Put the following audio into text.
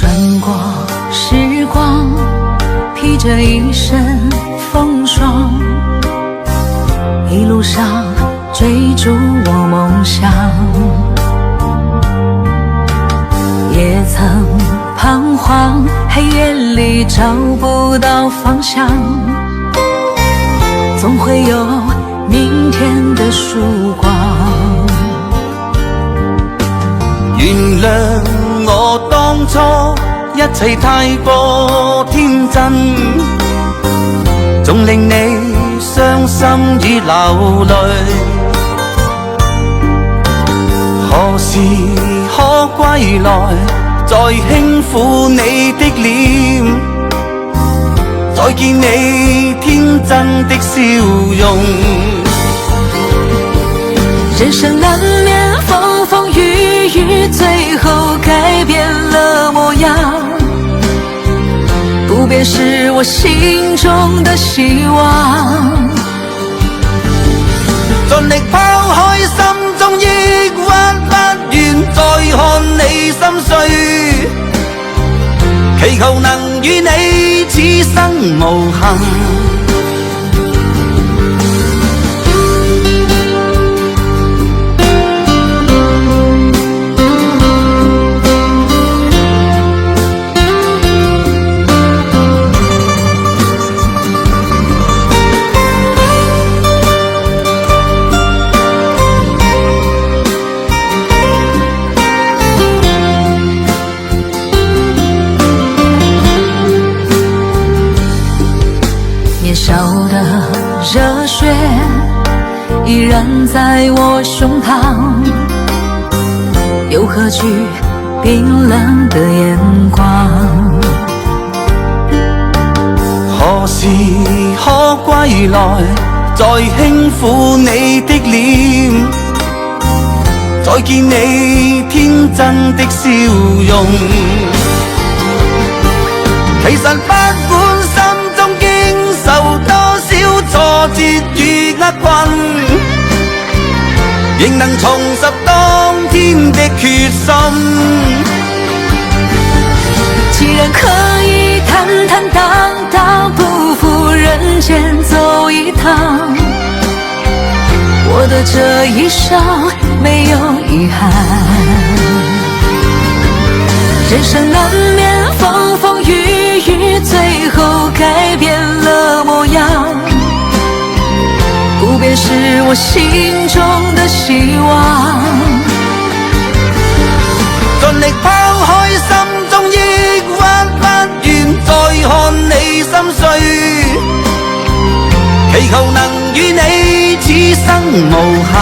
穿过时光，披着一身风霜，一路上追逐我梦想，也曾彷徨，黑夜里找不到方向，总会有明天的曙光。原諒我當初一切太過天真，總令你傷心與流淚。何時可歸來，再輕撫你的臉，再見你天真的笑容。人生難免風風雨雨，最後改變了模樣，不變是我心中的希望。盡力拋開心中抑鬱，不願再看你心碎，祈求能與你此生無憾。年少的熱血依然在我胸膛，又何懼冰冷的眼光。何時可歸來，再輕撫你的臉，再見你天真的笑容。其實不管心中經受多少挫折與厄困，仍能重拾當天的決心。既然可以坦坦蕩蕩，不負人間走一趟，我的這一生沒有遺憾。人生難免風風雨雨，最後改變了模樣，不變是我心中的希望。盡力拋開心中抑鬱，不願再看你心碎，祈求能與你此生無憾。